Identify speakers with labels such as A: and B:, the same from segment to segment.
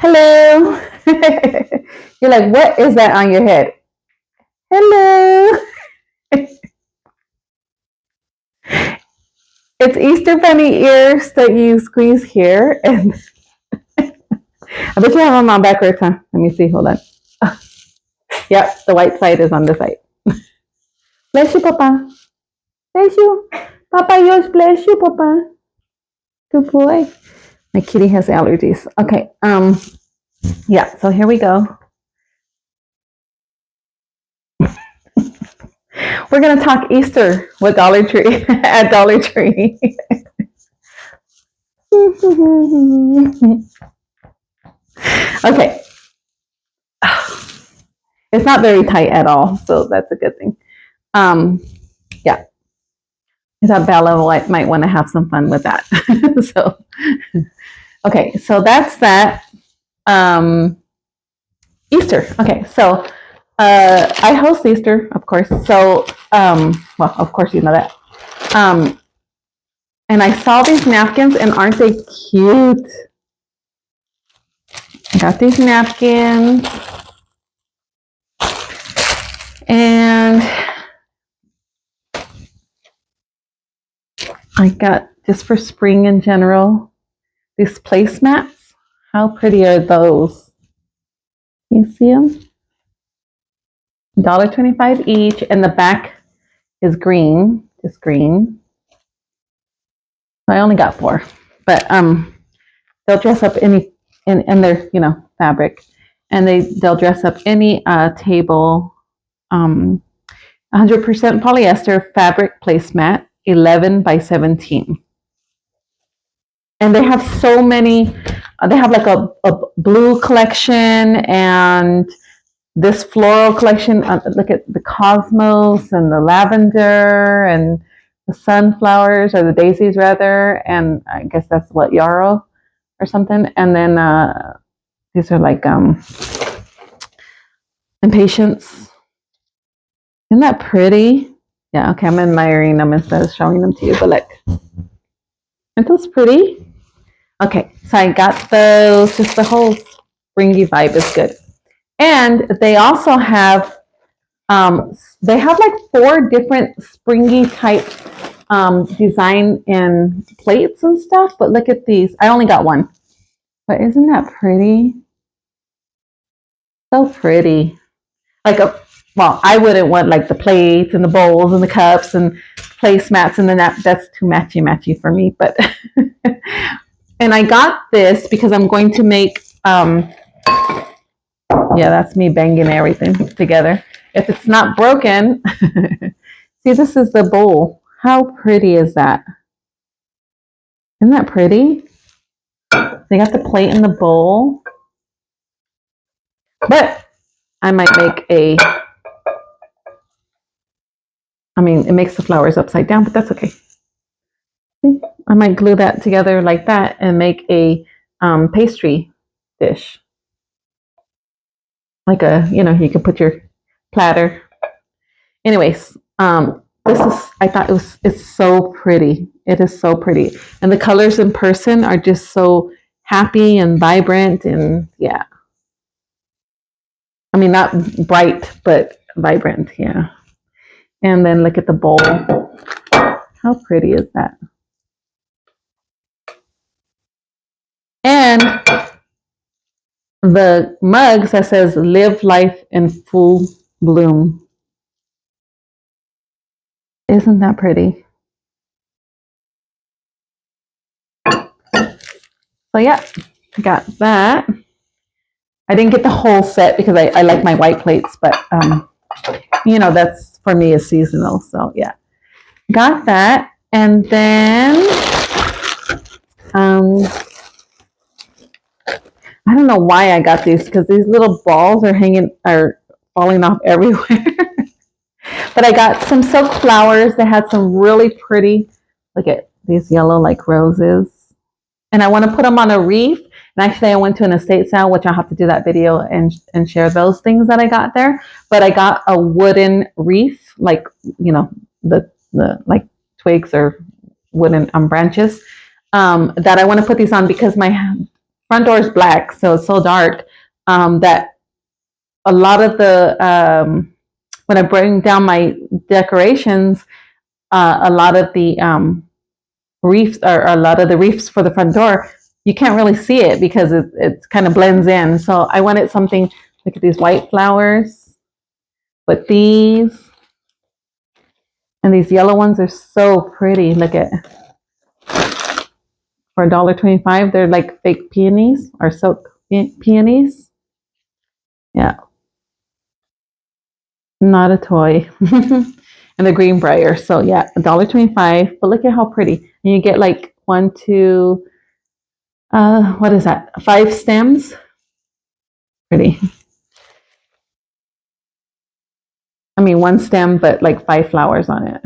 A: Hello. You're like, what is that on your head? Hello. It's Easter bunny ears that you squeeze here. And I bet you have them on backwards, huh? Let me see. Hold on. Yep, the white side is on the side. Bless you, Papa. Bless you. Papa, yours bless you, Papa. Good boy. My kitty has allergies. Okay. Yeah, so here we go. We're gonna talk Easter with Dollar Tree at Dollar Tree. Okay. It's not very tight at all, so that's a good thing. Yeah, I thought Bella might want to have some fun with that. So, okay, so that's that. Easter. Okay, so I host Easter, of course. So, well, of course you know that. And I saw these napkins, and aren't they cute? I got these napkins, and I got just for spring in general these placemats. How pretty are those? Can you see them? $1.25 each, and the back is green, just green. I only got 4, but they'll dress up any, and they're fabric, and they'll dress up any table. 100% polyester fabric placemat, 11 by 17, and they have so many. They have like a blue collection and this floral collection. Look at the cosmos and the lavender and the sunflowers, or the daisies rather, and I guess that's what yarrow or something. And then these are like impatiens. Isn't that pretty? Yeah, okay, I'm admiring them instead of showing them to you, but look. Aren't those pretty? Okay, so I got those. Just the whole springy vibe is good. And they also have like 4 different springy type design in plates and stuff. But look at these. I only got 1. But isn't that pretty? So pretty. Like well, I wouldn't want like the plates and the bowls and the cups and placemats, and then that's too matchy for me. But and I got this because I'm going to make yeah, that's me banging everything together. If it's not broken, see, this is the bowl. How pretty is that? Isn't that pretty? They got the plate in the bowl. But I might make it makes the flowers upside down, but that's okay. I might glue that together like that and make a pastry dish. Like you can put your platter. Anyways, I thought it's so pretty. It is so pretty. And the colors in person are just so happy and vibrant, and yeah. I mean, not bright, but vibrant, yeah. And then look at the bowl. How pretty is that? And the mugs that says live life in full bloom. Isn't that pretty? So yeah, I got that. I didn't get the whole set because I like my white plates, but that's for me is seasonal. So yeah, got that. And then I don't know why I got these, because these little balls are falling off everywhere. But I got some silk flowers that had some really pretty, look at these yellow like roses. And I want to put them on a wreath. And actually I went to an estate sale, which I'll have to do that video and share those things that I got there. But I got a wooden wreath, like, the like twigs or wooden branches, that I want to put these on because front door is black, so it's so dark that a lot of the when I bring down my decorations, a lot of the reefs or a lot of the reefs for the front door, you can't really see it because it kind of blends in. So I wanted something. Look at these white flowers, but these and these yellow ones are so pretty. Look at for $1.25, they're like fake peonies or silk peonies. Yeah, not a toy. And the Greenbrier. So yeah, $1.25. But look at how pretty. And you get like 1, 2, what is that? 5 stems. Pretty. I mean, 1 stem, but like 5 flowers on it.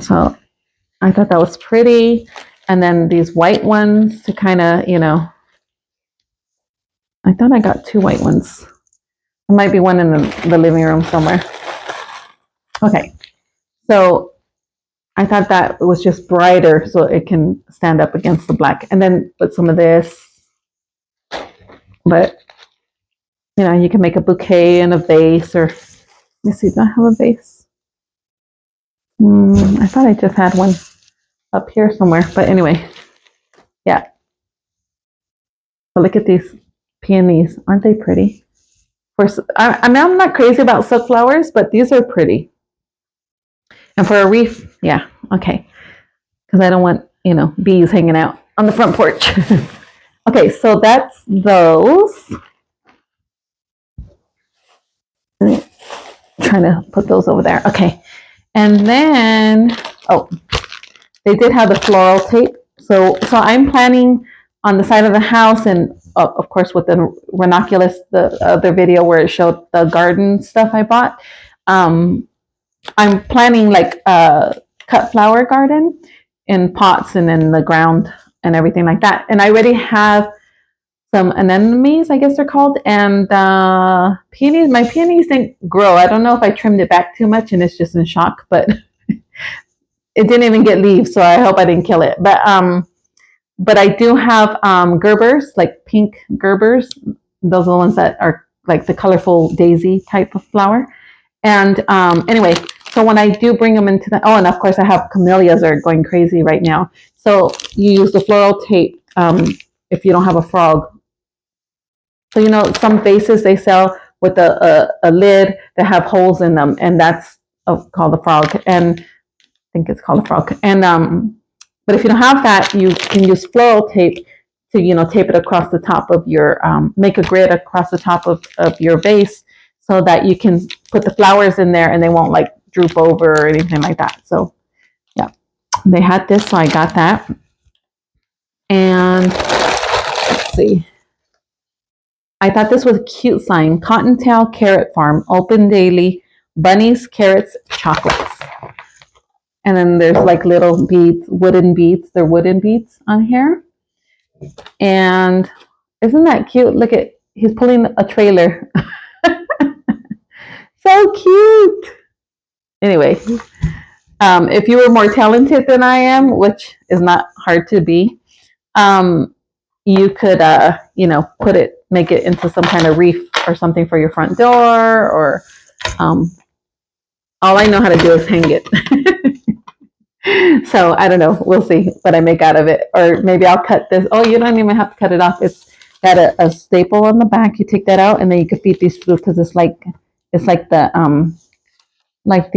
A: So I thought that was pretty. And then these white ones to kind of, you know, I thought I got 2 white ones. There might be one in the living room somewhere. Okay, so I thought that was just brighter so it can stand up against the black. And then put some of this. But, you know, you can make a bouquet and a vase or, let me see, do I have a vase? I thought I just had one up here somewhere. But anyway, yeah. But look at these peonies. Aren't they pretty? I mean, I'm not crazy about silk flowers, but these are pretty. And for a wreath, yeah, okay. Because I don't want, you know, bees hanging out on the front porch. Okay, so that's those. Trying to put those over there. Okay. And then, oh, they did have the floral tape. So I'm planning on the side of the house, and of course with the ranunculus, the other video where it showed the garden stuff I bought. I'm planning like a cut flower garden in pots and in the ground and everything like that. And I already have some anemones, I guess they're called, and peonies. My peonies didn't grow. I don't know if I trimmed it back too much and it's just in shock, but it didn't even get leaves, so I hope I didn't kill it. But I do have gerbers, like pink gerbers. Those are the ones that are like the colorful daisy type of flower. And anyway, so when I do bring them into the, oh, and of course I have camellias are going crazy right now. So you use the floral tape if you don't have a frog. So, you know, some vases they sell with a lid that have holes in them, and that's called a frog. And I think it's called a frog. And but if you don't have that, you can use floral tape to, you know, tape it across the top of your, make a grid across the top of your vase so that you can put the flowers in there and they won't like droop over or anything like that. So yeah, they had this, so I got that. And let's see. I thought this was a cute sign. Cottontail Carrot Farm, open daily, bunnies, carrots, chocolates. And then there's like little beads, wooden beads. They're wooden beads on here. And isn't that cute? Look at, he's pulling a trailer. So cute. Anyway, if you were more talented than I am, which is not hard to be, you could, you know, make it into some kind of wreath or something for your front door, or all I know how to do is hang it. So I don't know. We'll see what I make out of it. Or maybe I'll cut this. Oh, you don't even have to cut it off. It's got a staple on the back. You take that out, and then you can feed these through, because it's like the like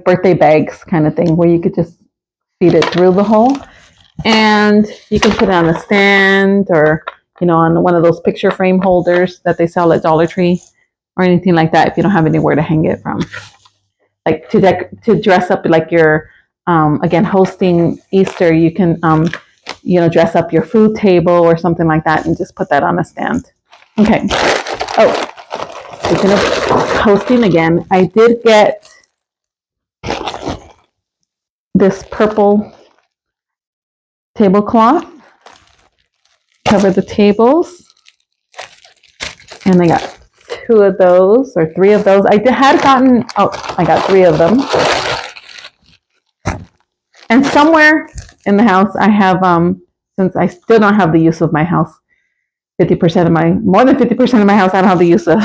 A: birthday bags kind of thing, where you could just feed it through the hole. And you can put it on a stand, or, you know, on one of those picture frame holders that they sell at Dollar Tree, or anything like that if you don't have anywhere to hang it from. Like to dress up, like you're again hosting Easter, you can you know, dress up your food table or something like that and just put that on a stand. Okay. Oh, speaking of hosting again, I did get this purple tablecloth, cover the tables, and I got 2 of those or 3 of those. I had gotten, oh, I got 3 of them. And somewhere in the house. I have, since I still don't have the use of my house, more than 50% of my house I don't have the use of.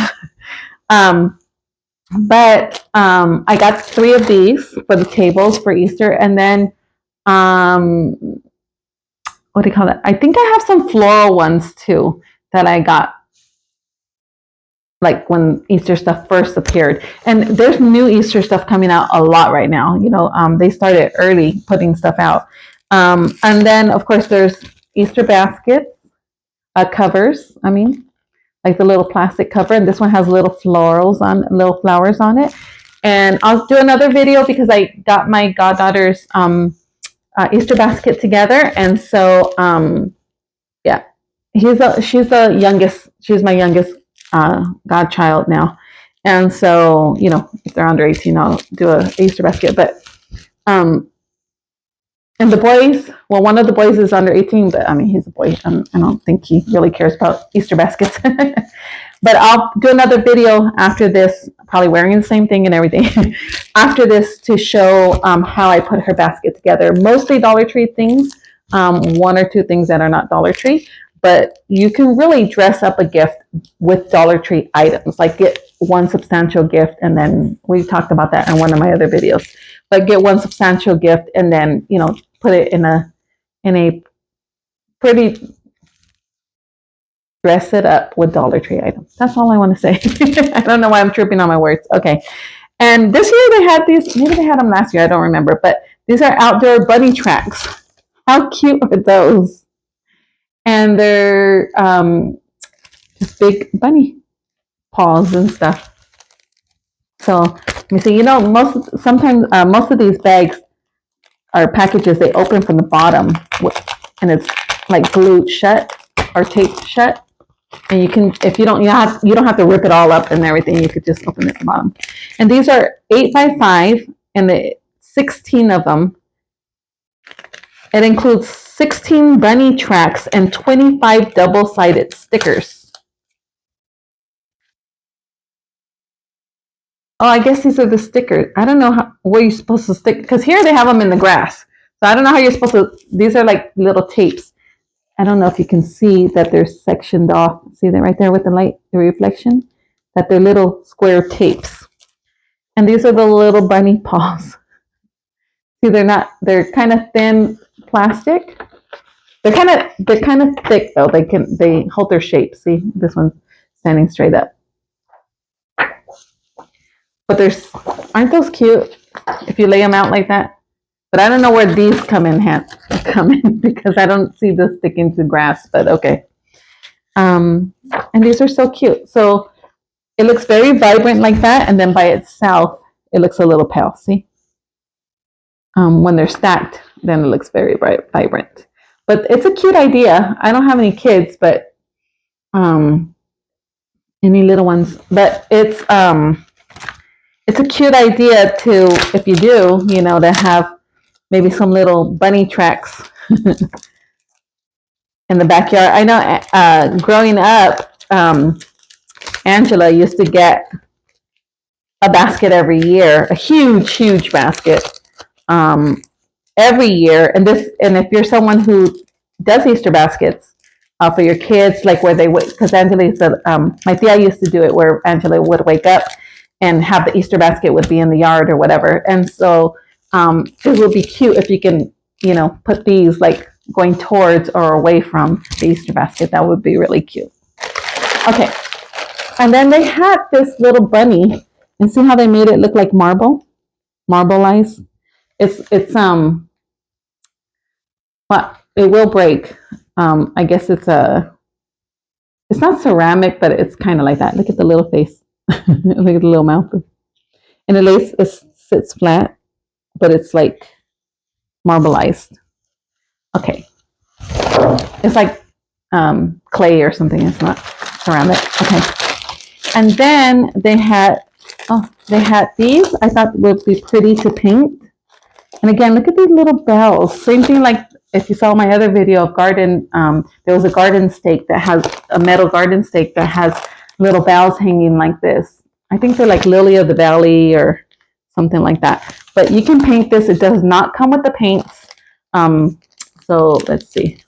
A: But I got 3 of these for the tables for Easter. And then, what do you call it? I think I have some floral ones too that I got like when Easter stuff first appeared. And there's new Easter stuff coming out a lot right now. You know, they started early putting stuff out. And then, of course, there's Easter basket covers. I mean, like the little plastic cover. And this one has little flowers on it. And I'll do another video because I got my goddaughter's Easter basket together. And so, yeah, she's the youngest. She's my youngest godchild now. And so, you know, if they're under 18, I'll do a Easter basket. But, and the boys, well, one of the boys is under 18, but I mean, he's a boy. I don't think he really cares about Easter baskets. But I'll do another video after this, probably wearing the same thing and everything, after this to show how I put her basket together. Mostly Dollar Tree things, 1 or 2 things that are not Dollar Tree. But you can really dress up a gift with Dollar Tree items, like get one substantial gift, and then we talked about that in one of my other videos. But get one substantial gift, and then, you know, put it in a pretty, dress it up with Dollar Tree items. That's all I want to say. I don't know why I'm tripping on my words. Okay, and this year they had these. Maybe they had them last year. I don't remember. But these are outdoor bunny tracks. How cute are those? And they're just big bunny paws and stuff. So let me see. You know, most of these bags are packages. They open from the bottom, and it's like glued shut or taped shut. And you can, if you don't have to rip it all up and everything. You could just open it at the bottom. And these are 8x5, and the 16 of them. It includes 16 bunny tracks and 25 double-sided stickers. Oh, I guess these are the stickers. I don't know where you're supposed to stick, because here they have them in the grass. So I don't know how you're supposed to, these are like little tapes. I don't know if you can see that they're sectioned off. See that right there with the light, the reflection? That they're little square tapes. And these are the little bunny paws. See, they're kind of thin plastic. They're kind of thick though. They hold their shape. See, this one's standing straight up. But aren't those cute if you lay them out like that? But I don't know where these come in because I don't see this sticking to grass, but okay. And these are so cute. So it looks very vibrant like that, and then by itself, it looks a little pale, see? When they're stacked, then it looks very bright, vibrant. But it's a cute idea. I don't have any kids, but any little ones. But it's a cute idea to, if you do, you know, to have maybe some little bunny tracks in the backyard. I know growing up, Angela used to get a basket every year, a huge, huge basket every year. And if you're someone who does Easter baskets for your kids, like where they would, because Angela said, my tia used to do it where Angela would wake up and have the Easter basket would be in the yard or whatever. And so it would be cute if you can, you know, put these like going towards or away from the Easter basket. That would be really cute. Okay. And then they had this little bunny, and see how they made it look like marbleized. It's well, it will break. I guess it's not ceramic, but it's kind of like that. Look at the little face. Look at the little mouth. And it sits flat, but it's like marbleized. Okay. It's like clay or something. It's not ceramic. Okay. And then they had these. I thought would be pretty to paint. And again, look at these little bells. Same thing like if you saw my other video of garden, there was a garden stake that has a metal garden stake that has little bells hanging like this. I think they're like Lily of the Valley or something like that. But you can paint this. It does not come with the paints. So let's see.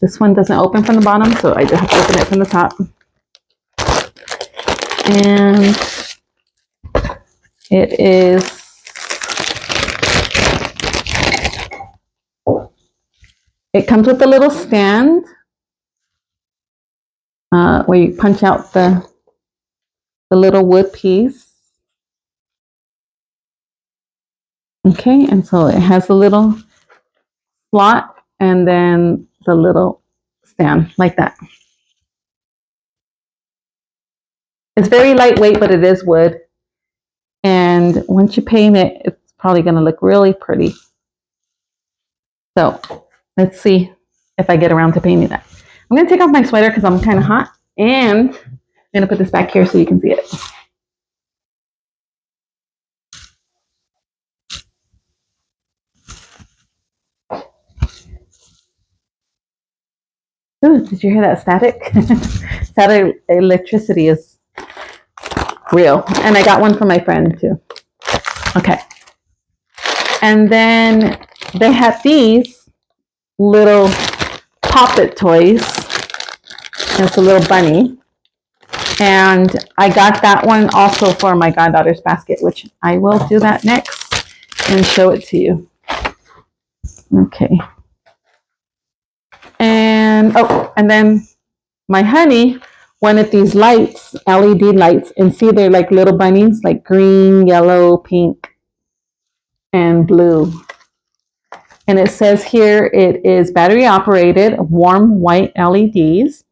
A: This one doesn't open from the bottom, so I just have to open it from the top. And it is, it comes with a little stand where you punch out the little wood piece. Okay, and so it has a little slot and then the little stand like that. It's very lightweight, but it is wood. And once you paint it, it's probably going to look really pretty. So let's see if I get around to painting that. I'm going to take off my sweater because I'm kind of hot. And I'm going to put this back here so you can see it. Ooh, did you hear that static? Static electricity is real. And I got one from my friend too. Okay. And then they had these little Pop-It toys. It's a little bunny. And I got that one also for my goddaughter's basket, which I will do that next and show it to you. Okay. And, oh, and then my honey wanted these lights, LED lights, and see they're like little bunnies, like green, yellow, pink, and blue. And it says here it is battery operated, warm white LEDs.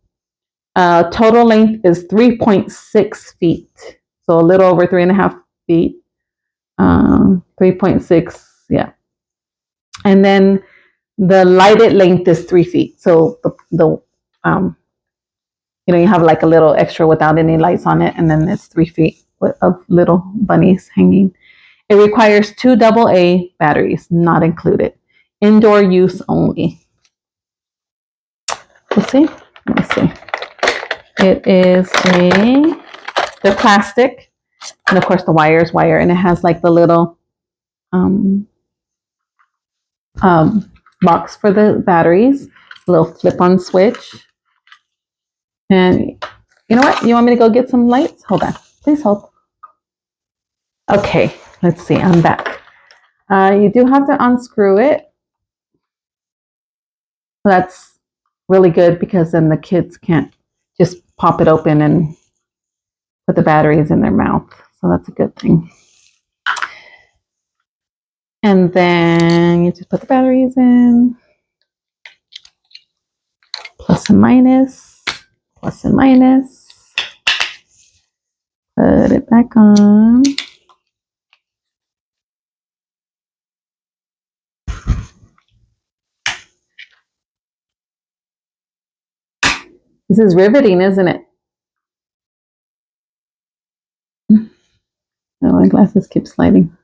A: Total length is 3.6 feet. So a little over 3.5 feet. 3.6, yeah. And then the lighted length is 3 feet. So the you have like a little extra without any lights on it, and then it's 3 feet of little bunnies hanging. It requires 2 AA batteries, not included. Indoor use only. Let's see. Let me see. It is they're plastic, and of course the wire is wire, and it has like the little box for the batteries, a little flip-on switch. And you know what? You want me to go get some lights? Hold on. Please hold. Okay, let's see. I'm back. You do have to unscrew it. That's really good because then the kids can't just pop it open and put the batteries in their mouth. So that's a good thing. And then you just put the batteries in. Plus and minus. Plus and minus. Put it back on. This is riveting, isn't it? Oh, my glasses keep sliding.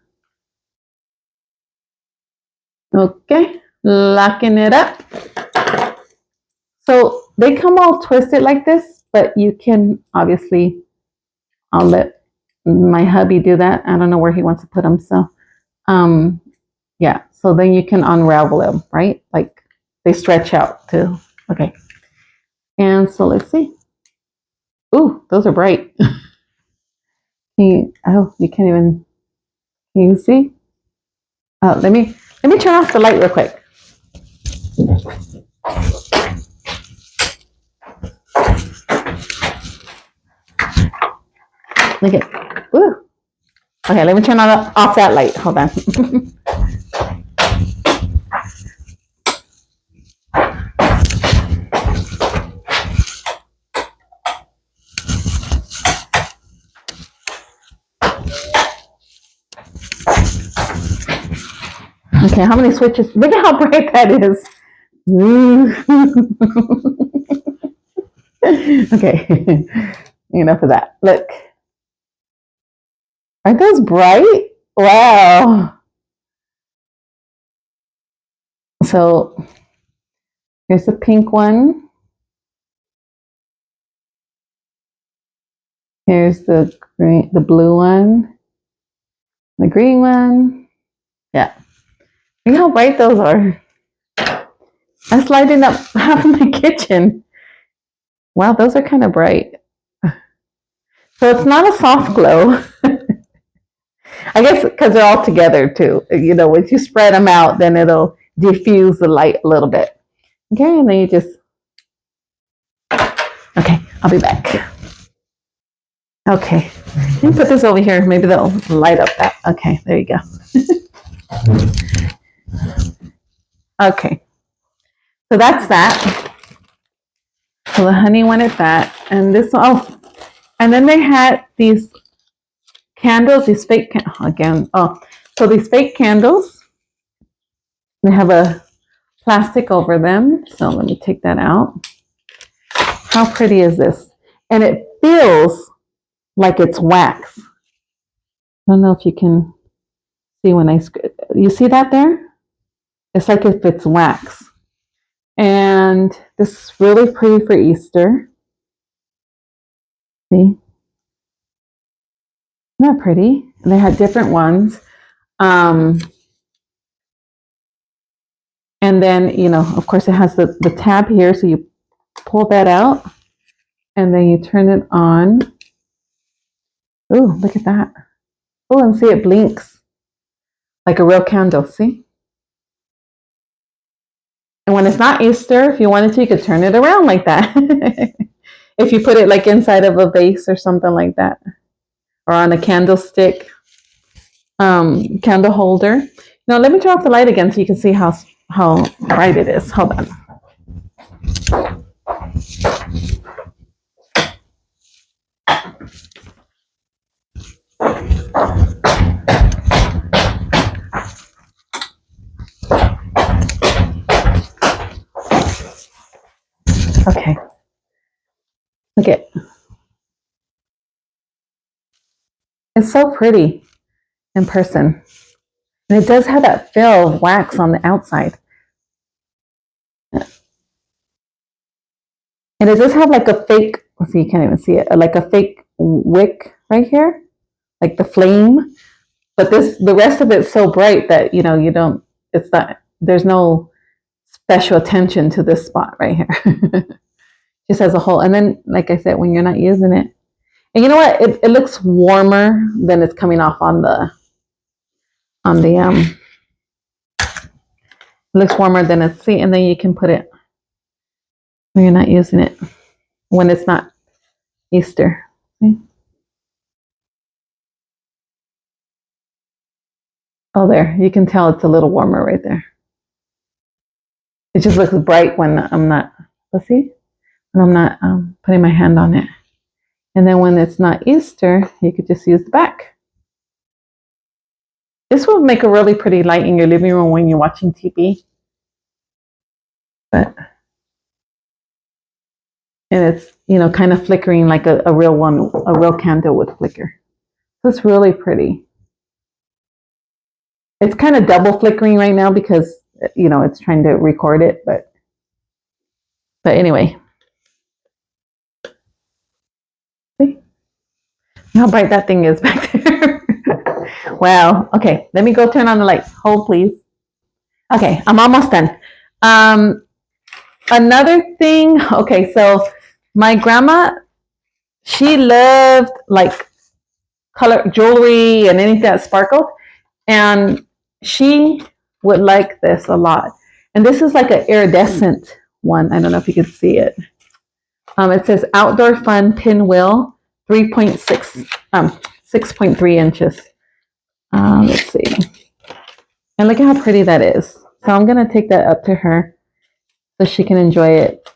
A: Okay, locking it up. So they come all twisted like this, but you can obviously, I'll let my hubby do that. I don't know where he wants to put them. So, yeah, so then you can unravel them, right? Like they stretch out too. Okay. And so let's see. Ooh, those are bright. You can't even, can you see? Let me turn off the light real quick. Look at, ooh. Okay, let me turn off that light. Hold on. Okay, how many switches? Look at how bright that is. Okay, enough of that. Look. Aren't those bright? Wow. So here's the pink one. Here's the green, the blue one. The green one. Yeah. Look how bright those are. That's lighting up half of my kitchen. Wow, those are kind of bright. So it's not a soft glow. I guess because they're all together too. You know, once you spread them out, then it'll diffuse the light a little bit. Okay, and then you just, okay, I'll be back. Okay, let me put this over here. Maybe they'll light up that. Okay, there you go. Okay, so that's that. So the honey one is that. And this, oh, and then they had these candles, these fake, again, oh, so these fake candles, they have a plastic over them. So let me take that out. How pretty is this? And it feels like it's wax. I don't know if you can see when you see that there? It's like if it's wax. And this is really pretty for Easter. See? Isn't that pretty? And they had different ones. And then, you know, of course it has the tab here. So you pull that out and then you turn it on. Ooh, look at that. Oh, and see, it blinks like a real candle. See? And when it's not Easter, if you wanted to, you could turn it around like that. If you put it like inside of a vase or something like that, or on a candlestick, candle holder. Now, let me turn off the light again so you can see how bright it is. Hold on. Okay. Okay. It's so pretty in person. And it does have that feel of wax on the outside. And it does have like a fake, let's see, you can't even see it, like a fake wick right here, like the flame. But the rest of it's so bright that, you know, it's not, there's no special attention to this spot right here. Just as a whole. And then, like I said, when you're not using it, and you know what, it looks warmer than it's coming off on the it looks warmer than it's, see, and then you can put it when you're not using it, when it's not Easter. See? Oh, there, you can tell it's a little warmer right there. It just looks bright when I'm not, let's see, when I'm not putting my hand on it. And then when it's not Easter, you could just use the back. This will make a really pretty light in your living room when you're watching TV. But, and it's, you know, kind of flickering like a real one, a real candle would flicker. So it's really pretty. It's kind of double flickering right now because, you know, it's trying to record it, but anyway. See how bright that thing is back there? Wow. Okay, let me go turn on the lights. Hold, please. Okay, I'm almost done. Another thing, okay, so my grandma, she loved like color jewelry and anything that sparkled, and she would like this a lot. And this is like an iridescent one. I don't know if you can see it. It says outdoor fun pinwheel, 3.6, 6.3 inches. Let's see. And look at how pretty that is. So I'm going to take that up to her so she can enjoy it.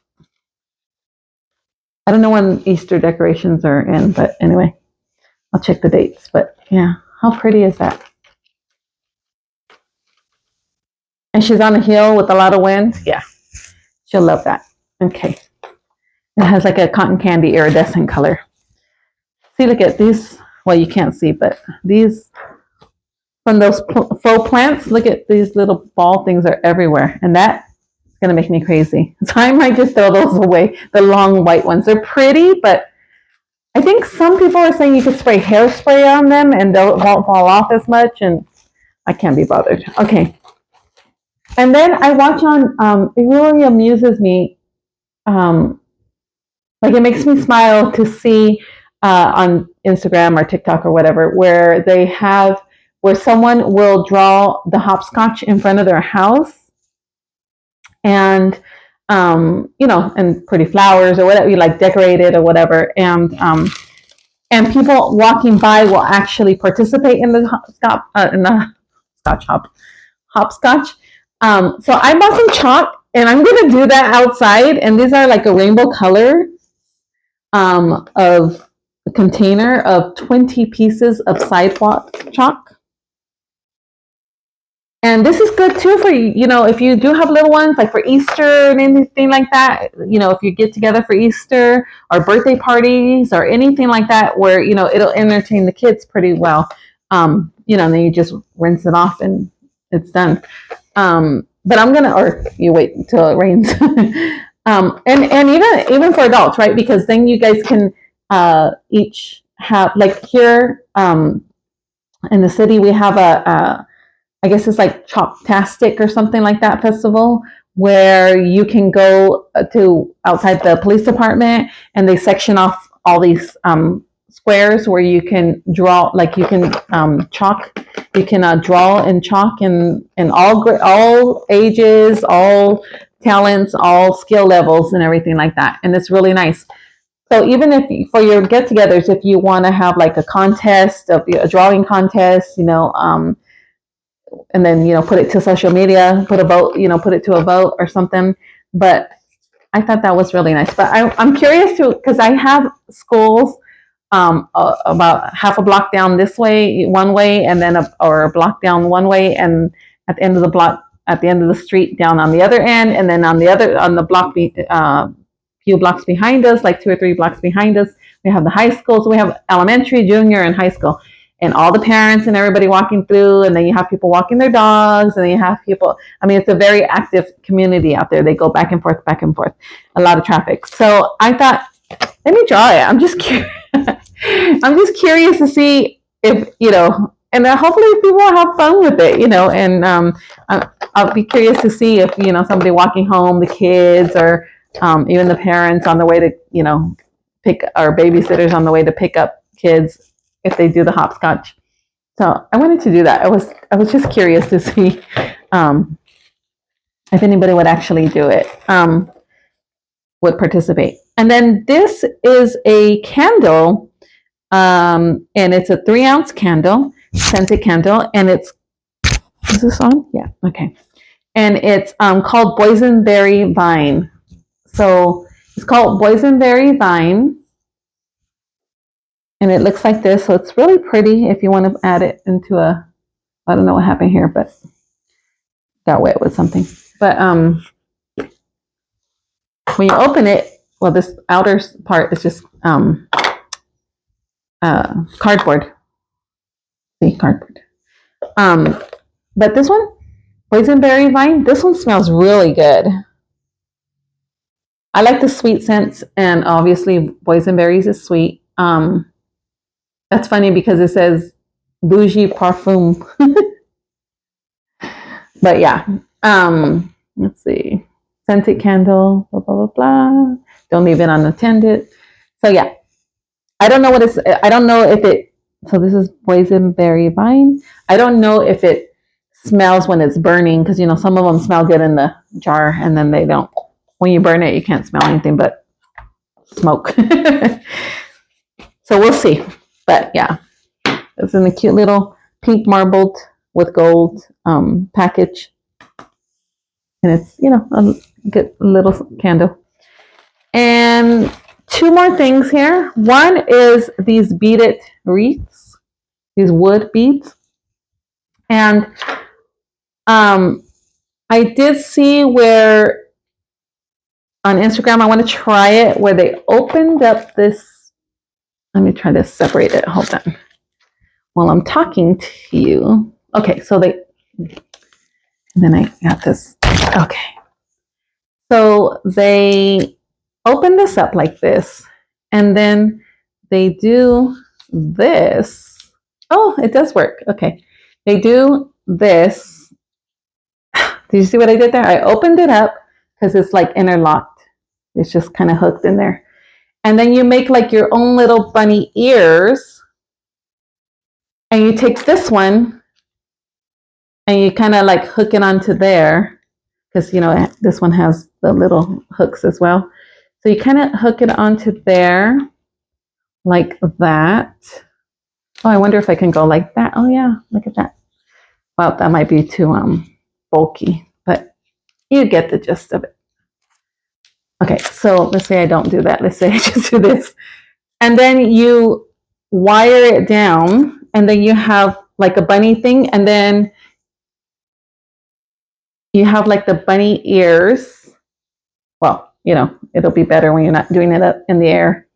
A: I don't know when Easter decorations are in, but anyway, I'll check the dates. But yeah, how pretty is that? And she's on a hill with a lot of wind. Yeah, she'll love that. Okay. It has like a cotton candy iridescent color. See, look at these. Well, you can't see, but these, from those faux plants, look at these little ball things are everywhere. And that's going to make me crazy. So I might just throw those away, the long white ones. They're pretty, but I think some people are saying you could spray hairspray on them and they won't fall off as much. And I can't be bothered. Okay. And then I watch on, it really amuses me. Like it makes me smile to see on Instagram or TikTok or whatever, where someone will draw the hopscotch in front of their house and, and pretty flowers or whatever, you like decorate it or whatever. And people walking by will actually participate in the hopscotch. So I bought some chalk and I'm going to do that outside. And these are like a rainbow color of a container of 20 pieces of sidewalk chalk. And this is good too for, if you do have little ones, like for Easter and anything like that, if you get together for Easter or birthday parties or anything like that, where, it'll entertain the kids pretty well. And then you just rinse it off and it's done. But or you wait until it rains. And even for adults, right? Because then you guys can each have, like here in the city, we have I guess it's like Chalktastic or something like that festival, where you can go to outside the police department and they section off all these squares where you can draw, like you can chalk, you can draw and chalk in all ages, all talents, all skill levels and everything like that. And it's really nice. So even if for your get-togethers, if you want to have like a contest, a drawing contest, and then put it to social media, put it to a vote or something. But I thought that was really nice. But I'm curious too, because I have schools about half a block down this way, one way, and then or a block down one way, and at the end of the block, at the end of the street, down on the other end, and then on the block, few blocks behind us, like 2 or 3 blocks behind us, we have the high school. So we have elementary, junior, and high school. And all the parents and everybody walking through, and then you have people walking their dogs, and then you have people. I mean, it's a very active community out there. They go back and forth, a lot of traffic. So I thought, let me draw it. I'm just curious. I'm just curious to see if and hopefully people will have fun with it, And I'll be curious to see if somebody walking home, the kids, or even the parents on the way to pick, or babysitters on the way to pick up kids, if they do the hopscotch. So I wanted to do that. I was just curious to see if anybody would actually do it, would participate. And then this is a candle, and it's a 3-ounce candle, scented candle, and is this on? Yeah, okay. And it's called Boysenberry Vine. So it's called Boysenberry Vine. And it looks like this. So it's really pretty if you want to add it into I don't know what happened here, but got wet with something. But when you open it, well, this outer part is just cardboard. See, cardboard. But this one, Boysenberry Vine, this one smells really good. I like the sweet scents, and obviously boysenberries is sweet. That's funny because it says bougie parfum. But yeah, let's see. Scented candle, blah, blah, blah, blah. Don't leave it unattended. So yeah, I don't know if it, so this is Boysenberry Vine. I don't know if it smells when it's burning, because some of them smell good in the jar and then they don't. When you burn it, you can't smell anything but smoke. So we'll see. But yeah, it's in a cute little pink marbled with gold package. And it's, a good little candle. And 2 more things here. One is these beaded wreaths, these wood beads. And I did see where on Instagram, I want to try it, where they opened up this. Let me try to separate it. Hold on. While I'm talking to you. Okay, so and then I got this. Okay. So they open this up like this, and then they do this. Oh, it does work. Okay. They do this. Did you see what I did there? I opened it up because it's like interlocked. It's just kind of hooked in there. And then you make like your own little bunny ears. And you take this one and you kind of like hook it onto there. Because, you know, this one has the little hooks as well. So you kind of hook it onto there like that. Oh, I wonder if I can go like that. Oh, yeah. Look at that. Well, that might be too bulky, but you get the gist of it. Okay, so let's say I don't do that. Let's say I just do this. And then you wire it down, and then you have like a bunny thing, and then you have like the bunny ears. Well, you know, it'll be better when you're not doing it up in the air.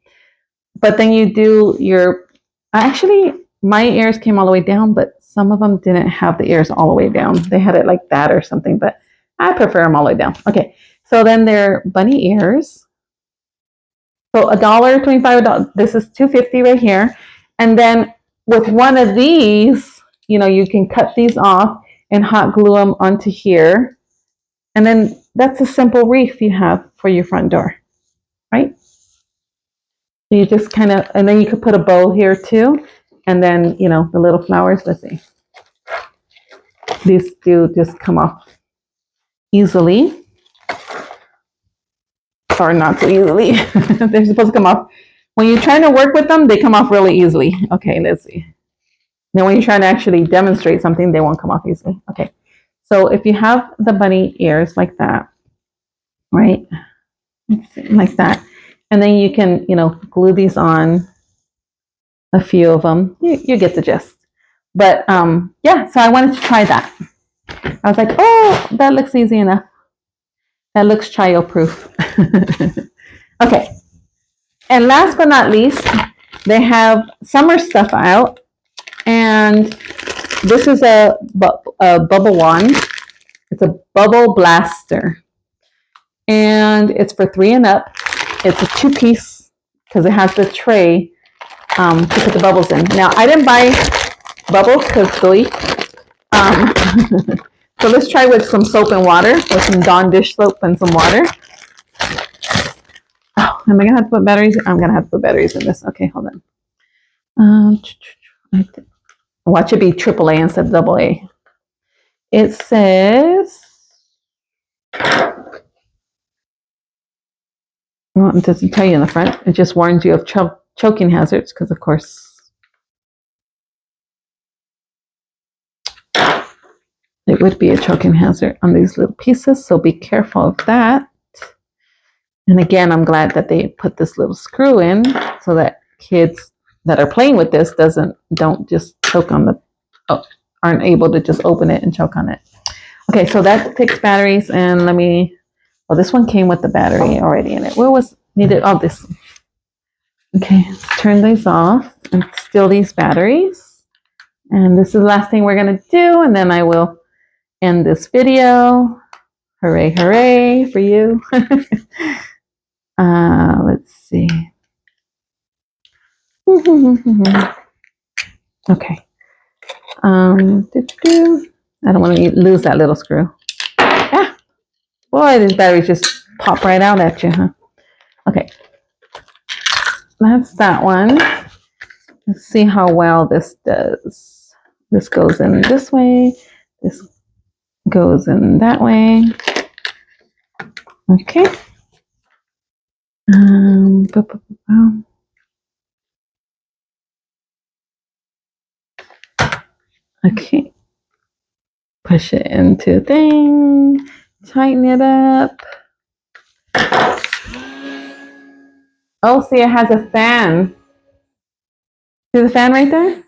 A: But then you do your, actually, my ears came all the way down, but some of them didn't have the ears all the way down. They had it like that or something, but I prefer them all the way down. Okay, so then they're bunny ears. So $1.25. This is $2.50 right here. And then with one of these, you know, you can cut these off and hot glue them onto here. And then that's a simple wreath you have for your front door, right? So you just kind of, and then you could put a bow here too. And then, you know, the little flowers, let's see. These do just come off easily. Or not so easily. They're supposed to come off. When you're trying to work with them, they come off really easily. Okay, let's see. Then when you're trying to actually demonstrate something, they won't come off easily. Okay, so if you have the bunny ears like that, right? Like that. And then you can, you know, glue these on, a few of them. You get the gist. But yeah, so I wanted to try that. I was like, oh, that looks easy enough. That looks child-proof. Okay. And last but not least, they have summer stuff out. And this is a bubble wand. It's a bubble blaster. And it's for 3 and up. It's a 2-piece because it has the tray to put the bubbles in. Now, I didn't buy bubbles because so let's try with some soap and water, or some Dawn dish soap and some water. Oh, am I going to have to put batteries? I'm going to have to put batteries in this. Okay, hold on. Watch it be AAA instead of AA. It says, well, it doesn't tell you in the front. It just warns you of choking hazards because, of course, it would be a choking hazard on these little pieces. So be careful of that. And again, I'm glad that they put this little screw in so that kids that are playing with this don't just choke on aren't able to just open it and choke on it. Okay, so that takes batteries, and well, this one came with the battery already in it. Where was needed? Oh, this one. Okay, let's turn these off and steal these batteries. And this is the last thing we're gonna do, and then I will end this video. Hooray, hooray for you. Let's see. Okay. I don't want to lose that little screw. Ah, boy, these batteries just pop right out at you, huh? Okay. That's that one. Let's see how well this does. This goes in this way. This goes in that way. Okay. Okay. Push it into thing. Tighten it up. Oh, see, it has a fan. See the fan right there?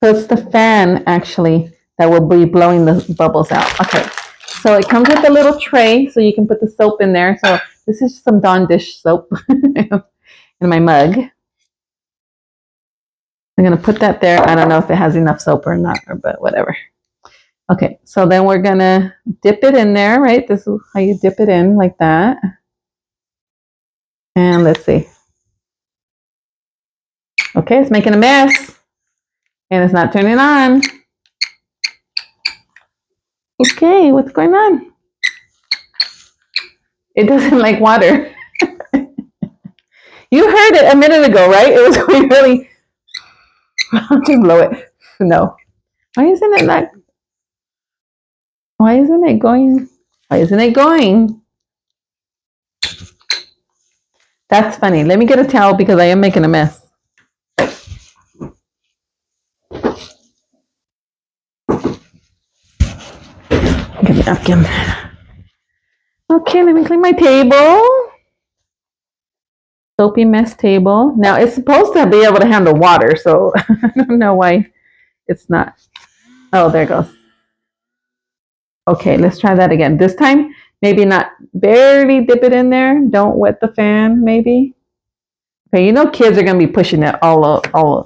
A: So it's the fan, actually, that will be blowing the bubbles out. Okay. So it comes with a little tray, so you can put the soap in there. So this is some Dawn dish soap in my mug. I'm going to put that there. I don't know if it has enough soap or not, but whatever. Okay, so then we're going to dip it in there, right? This is how you dip it in, like that. And let's see. Okay, it's making a mess. And it's not turning on. Okay, what's going on? It doesn't like water. You heard it a minute ago, right? It was going really. I'll just blow it. No. Why isn't it not? Why isn't it going? Why isn't it going? That's funny. Let me get a towel because I am making a mess. Get a napkin. Okay, let me clean my table. Soapy mess table. Now it's supposed to be able to handle water, so I don't know why it's not. Oh, there it goes. Okay, let's try that again. This time, maybe not barely dip it in there. Don't wet the fan, maybe. Okay, you know kids are gonna be pushing it all up. Oh,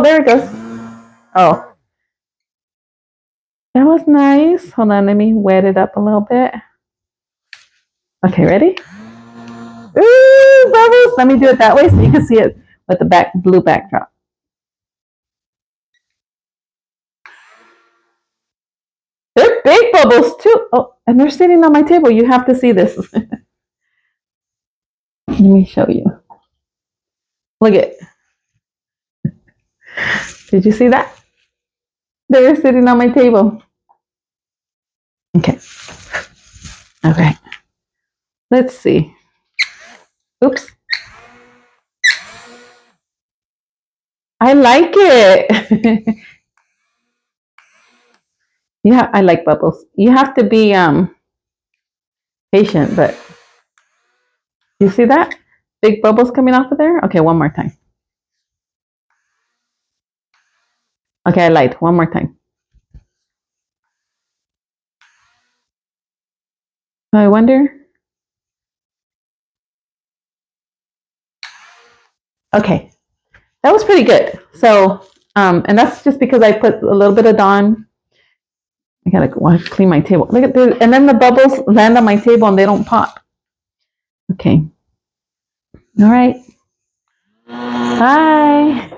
A: there it goes. Oh, that was nice. Hold on, let me wet it up a little bit. Okay, ready? Ooh, bubbles. Let me do it that way so you can see it with the blue backdrop. They're big bubbles too. Oh, and they're sitting on my table. You have to see this. Let me show you. Look at. Did you see that? They're sitting on my table. Okay. Okay. Let's see. Oops. I like it. Yeah, I like bubbles. You have to be patient, but you see that? Big bubbles coming off of there? Okay, one more time. Okay, I lied. One more time. I wonder. Okay, that was pretty good. So, and that's just because I put a little bit of Dawn. I gotta go clean my table. Look at this, and then the bubbles land on my table and they don't pop. Okay. All right. Bye.